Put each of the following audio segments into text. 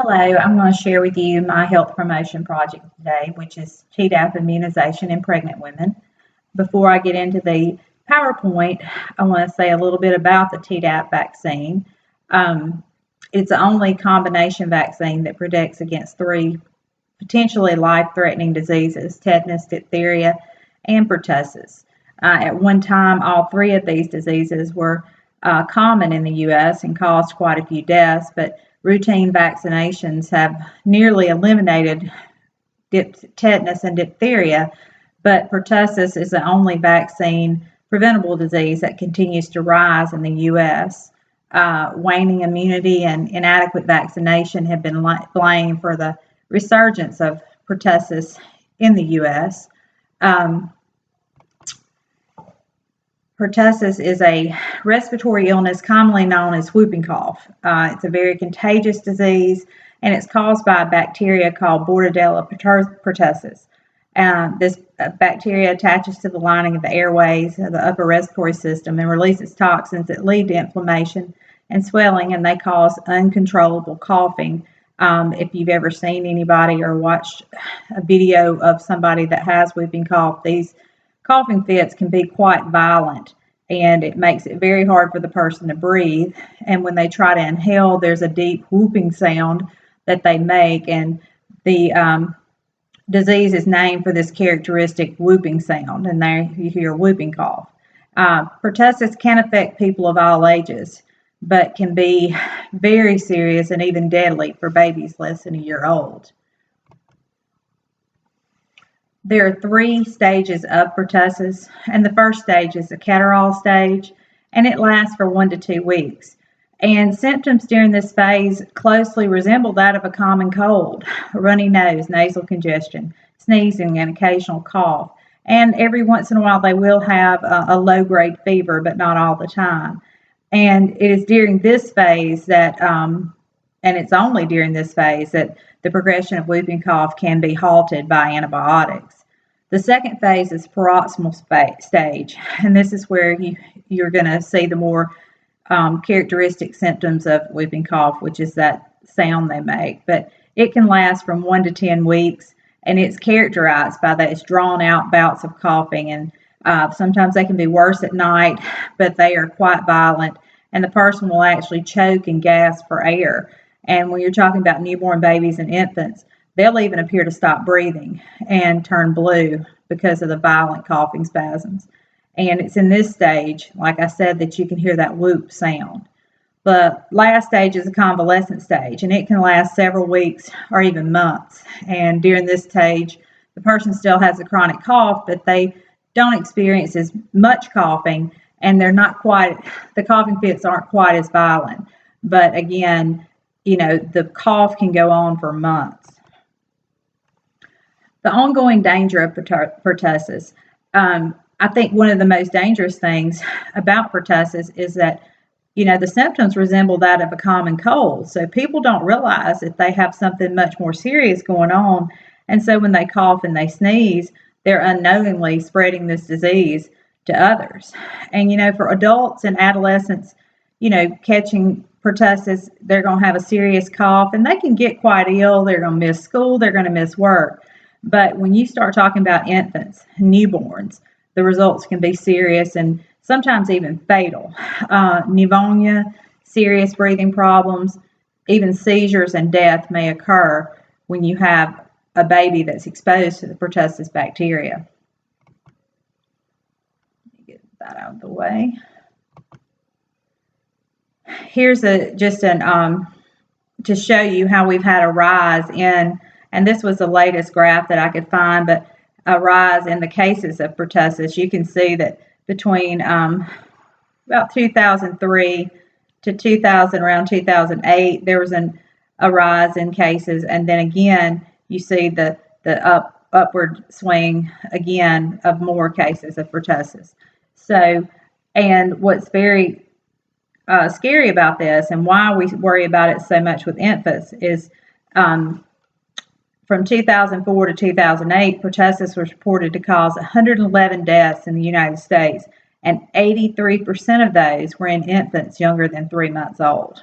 Hello, I'm going to share with you my health promotion project today, which is Tdap immunization in pregnant women. Before I get into the PowerPoint, I want to say a little bit about the Tdap vaccine. It's the only combination vaccine that protects against three potentially life-threatening diseases: tetanus, diphtheria, and pertussis. At one time, all three of these diseases were common in the U.S. and caused quite a few deaths, but routine vaccinations have nearly eliminated tetanus and diphtheria, but pertussis is the only vaccine preventable disease that continues to rise in the U.S. Waning immunity and inadequate vaccination have been blamed for the resurgence of pertussis in the U.S. Pertussis is a respiratory illness commonly known as whooping cough. It's a very contagious disease, and it's caused by a bacteria called Bordetella pertussis. This bacteria attaches to the lining of the airways of the upper respiratory system and releases toxins that lead to inflammation and swelling, and they cause uncontrollable coughing. If you've ever seen anybody or watched a video of somebody that has whooping cough, these coughing fits can be quite violent, and it makes it very hard for the person to breathe. And when they try to inhale, there's a deep whooping sound that they make, and the disease is named for this characteristic whooping sound, and there you hear whooping cough. Pertussis can affect people of all ages, but can be very serious and even deadly for babies less than a year old. There are three stages of pertussis, and the first stage is the catarrhal stage, and it lasts for 1 to 2 weeks. And symptoms during this phase closely resemble that of a common cold: a runny nose, nasal congestion, sneezing, and occasional cough. And every once in a while they will have a low-grade fever, but not all the time. And it is during this phase that, and it's only during this phase, that the progression of whooping cough can be halted by antibiotics. The second phase is paroxysmal stage, and this is where you're going to see the more characteristic symptoms of whooping cough, which is that sound they make. But it can last from 1 to 10 weeks, and it's characterized by those drawn-out bouts of coughing, and sometimes they can be worse at night, but they are quite violent, and the person will actually choke and gasp for air. And when you're talking about newborn babies and infants, they'll even appear to stop breathing and turn blue because of the violent coughing spasms. And it's in this stage, like I said, that you can hear that whoop sound. The last stage is a convalescent stage, and it can last several weeks or even months. And during this stage, the person still has a chronic cough, but they don't experience as much coughing, and the coughing fits aren't quite as violent. But again, the cough can go on for months. The ongoing danger of pertussis. I think one of the most dangerous things about pertussis is that, the symptoms resemble that of a common cold. So people don't realize that they have something much more serious going on. And so when they cough and they sneeze, they're unknowingly spreading this disease to others. And, for adults and adolescents, catching pertussis, they're going to have a serious cough, and they can get quite ill. They're going to miss school. They're going to miss work. But when you start talking about infants, newborns, the results can be serious and sometimes even fatal. Pneumonia, serious breathing problems, even seizures and death may occur when you have a baby that's exposed to the pertussis bacteria. Let me get that out of the way. Here's to show you how we've had a rise in, and this was the latest graph that I could find, but a rise in the cases of pertussis. You can see that between about 2003 to around 2008, there was a rise in cases, and then again you see the upward swing again of more cases of pertussis. So, and what's very scary about this, and why we worry about it so much with infants, is from 2004 to 2008, pertussis was reported to cause 111 deaths in the United States, and 83% of those were in infants younger than 3 months old.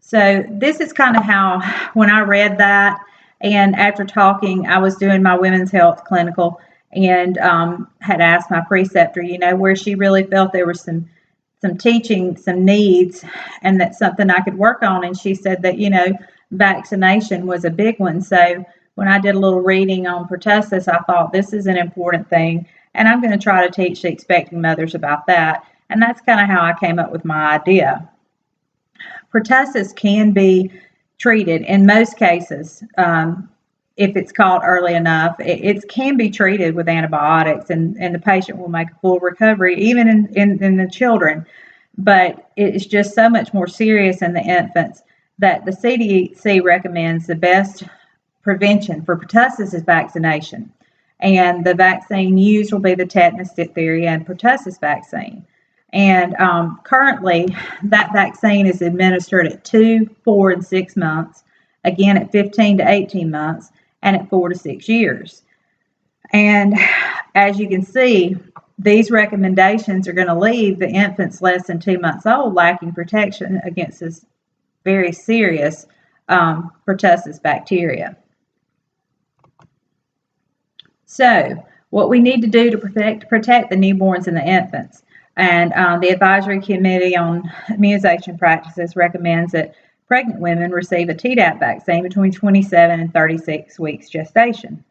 So this is kind of how, when I read that, and after talking, I was doing my women's health clinical, and had asked my preceptor, where she really felt there was some teaching, some needs, and that's something I could work on. And she said that, vaccination was a big one. So when I did a little reading on pertussis, I thought this is an important thing, and I'm going to try to teach the expecting mothers about that. And that's kind of how I came up with my idea. Pertussis can be treated in most cases. If it's caught early enough, it can be treated with antibiotics, and the patient will make a full recovery, even in the children. But it's just so much more serious in the infants that the CDC recommends the best prevention for pertussis is vaccination. And the vaccine used will be the tetanus, diphtheria, and pertussis vaccine. And currently, that vaccine is administered at 2, 4, and 6 months, again at 15 to 18 months, and at 4 to 6 years. And as you can see, these recommendations are going to leave the infants less than 2 months old lacking protection against this very serious pertussis bacteria. So, what we need to do to protect the newborns and the infants. And the Advisory Committee on Immunization Practices recommends that pregnant women receive a Tdap vaccine between 27 and 36 weeks gestation.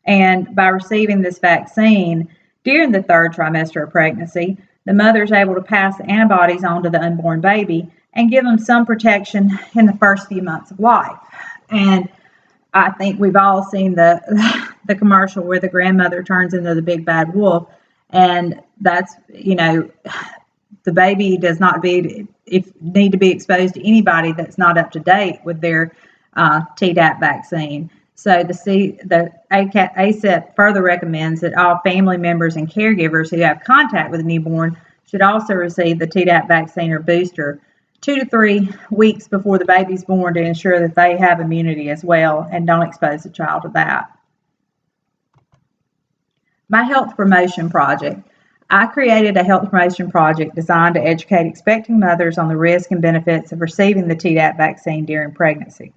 And by receiving this vaccine during the 3rd trimester of pregnancy, the mother is able to pass the antibodies on to the unborn baby and give them some protection in the first few months of life. And I think we've all seen the commercial where the grandmother turns into the big bad wolf, and that's, the baby does not need to be exposed to anybody that's not up to date with their Tdap vaccine. So the ACIP further recommends that all family members and caregivers who have contact with a newborn should also receive the Tdap vaccine or booster 2 to 3 weeks before the baby's born to ensure that they have immunity as well and don't expose the child to that. My health promotion project. I created a health promotion project designed to educate expecting mothers on the risks and benefits of receiving the Tdap vaccine during pregnancy.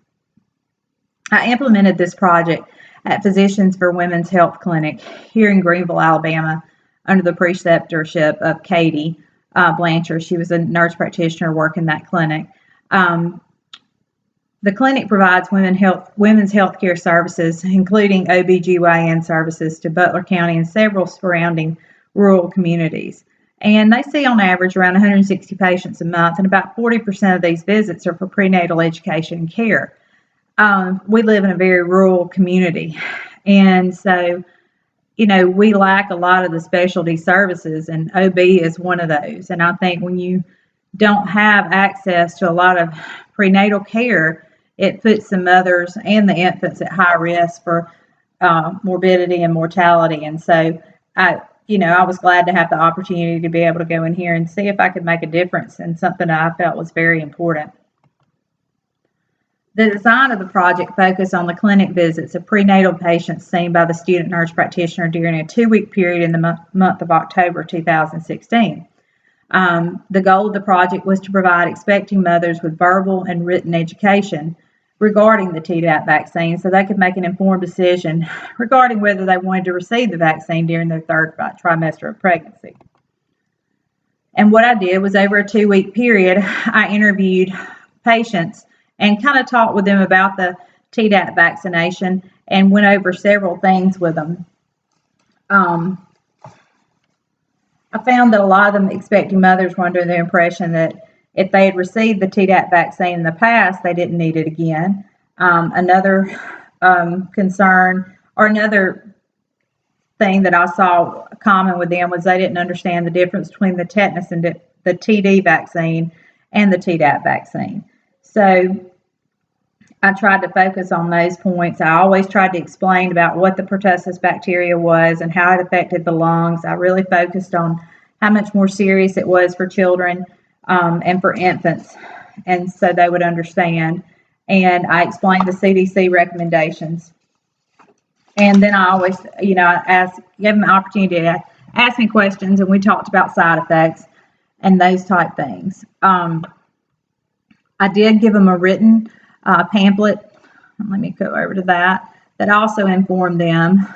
I implemented this project at Physicians for Women's Health Clinic here in Greenville, Alabama, under the preceptorship of Katie Blanchard. She was a nurse practitioner working that clinic. The clinic provides women's health care services, including OBGYN services, to Butler County and several surrounding rural communities. And they see on average around 160 patients a month, and about 40% of these visits are for prenatal education and care. We live in a very rural community, and so, we lack a lot of the specialty services, and OB is one of those. And I think when you don't have access to a lot of prenatal care, it puts the mothers and the infants at high risk for morbidity and mortality. And so I was glad to have the opportunity to be able to go in here and see if I could make a difference in something that I felt was very important. The design of the project focused on the clinic visits of prenatal patients seen by the student nurse practitioner during a 2-week period in the month of October 2016. The goal of the project was to provide expecting mothers with verbal and written education regarding the Tdap vaccine so they could make an informed decision regarding whether they wanted to receive the vaccine during their 3rd trimester of pregnancy. And what I did was, over a 2-week period, I interviewed patients and kind of talked with them about the Tdap vaccination and went over several things with them. I found that a lot of them expecting mothers were under the impression that if they had received the Tdap vaccine in the past, they didn't need it again. Another concern, or another thing that I saw common with them, was they didn't understand the difference between the tetanus and the TD vaccine and the Tdap vaccine. So I tried to focus on those points. I always tried to explain about what the pertussis bacteria was and how it affected the lungs. I really focused on how much more serious it was for children and for infants, and so they would understand. And I explained the CDC recommendations. And then I always, gave them the opportunity to ask me questions, and we talked about side effects and those type things. I did give them a written pamphlet. Let me go over to that. That also informed them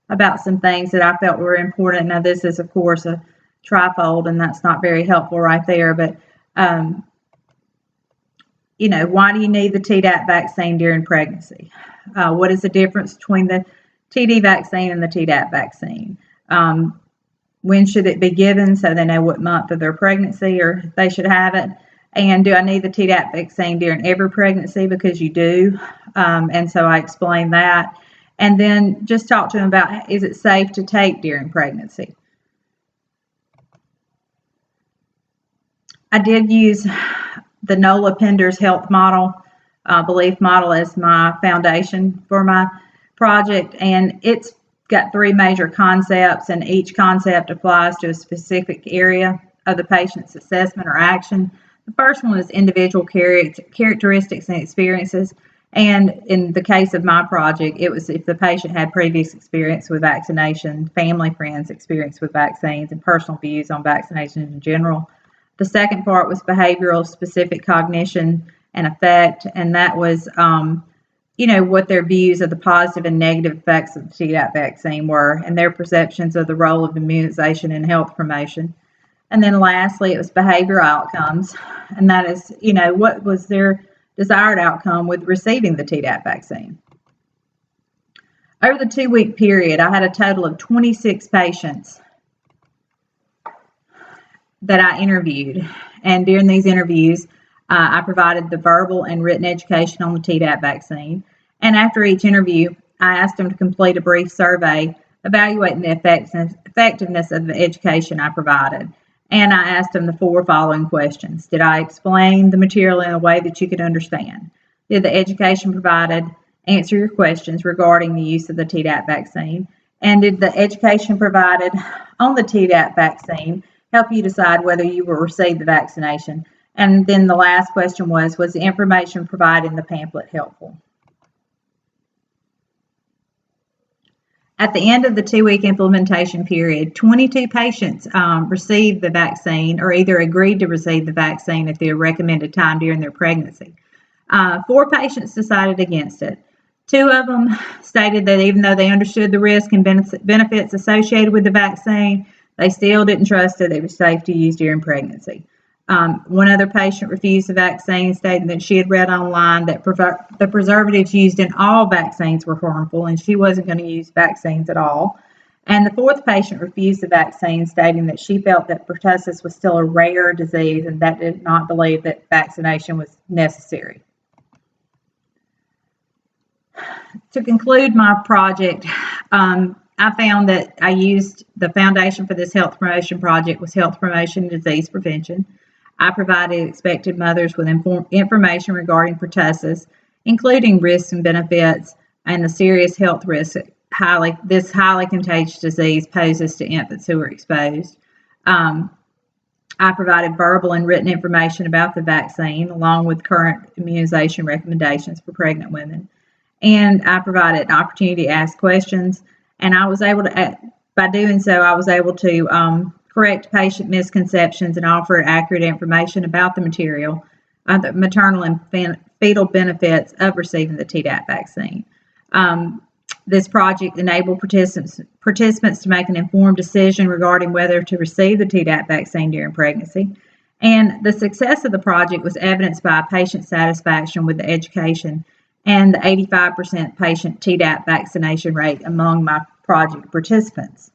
about some things that I felt were important. Now, this is, of course, a trifold, and that's not very helpful right there. But, you know, why do you need the Tdap vaccine during pregnancy? What is the difference between the TD vaccine and the Tdap vaccine? When should it be given so they know what month of their pregnancy or they should have it? And do I need the Tdap vaccine during every pregnancy? Because you do. And so I explained that. And then just talk to them about, is it safe to take during pregnancy? I did use the Nola Penders health model, belief model, as my foundation for my project. And it's got 3 major concepts, and each concept applies to a specific area of the patient's assessment or action. The first one is individual characteristics and experiences. And in the case of my project, it was if the patient had previous experience with vaccination, family, friends experience with vaccines, and personal views on vaccinations in general. The second part was behavioral specific cognition and effect, and that was, you know, what their views of the positive and negative effects of the Tdap vaccine were, and their perceptions of the role of immunization in health promotion. And then lastly, it was behavioral outcomes, and that is, you know, what was their desired outcome with receiving the Tdap vaccine. Over the 2-week period, I had a total of 26 patients that I interviewed, and during these interviews, I provided the verbal and written education on the Tdap vaccine, and after each interview, I asked them to complete a brief survey evaluating the effectiveness of the education I provided. And I asked them the 4 following questions. Did I explain the material in a way that you could understand? Did the education provided answer your questions regarding the use of the Tdap vaccine? And did the education provided on the Tdap vaccine help you decide whether you will receive the vaccination? And then the last question was the information provided in the pamphlet helpful? At the end of the 2-week implementation period, 22 patients received the vaccine or either agreed to receive the vaccine at their recommended time during their pregnancy. 4 patients decided against it. 2 of them stated that even though they understood the risk and benefits associated with the vaccine, they still didn't trust that it was safe to use during pregnancy. 1 other patient refused the vaccine, stating that she had read online that the preservatives used in all vaccines were harmful, and she wasn't going to use vaccines at all. And the 4th patient refused the vaccine, stating that she felt that pertussis was still a rare disease and that did not believe that vaccination was necessary. To conclude my project, I found that I used the foundation for this health promotion project was health promotion and disease prevention. I provided expected mothers with information regarding pertussis, including risks and benefits and the serious health risks this highly contagious disease poses to infants who are exposed. I provided verbal and written information about the vaccine, along with current immunization recommendations for pregnant women. And I provided an opportunity to ask questions, and I was able to, by doing so, I was able to correct patient misconceptions and offer accurate information about the material, the maternal and fetal benefits of receiving the Tdap vaccine. This project enabled participants to make an informed decision regarding whether to receive the Tdap vaccine during pregnancy. And the success of the project was evidenced by patient satisfaction with the education and the 85% patient Tdap vaccination rate among my project participants.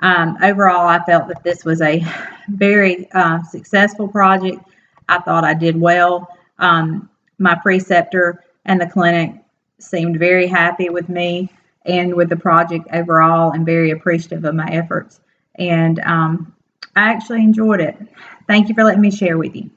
Overall, I felt that this was a very successful project. I thought I did well. My preceptor and the clinic seemed very happy with me and with the project overall, and very appreciative of my efforts. And I actually enjoyed it. Thank you for letting me share with you.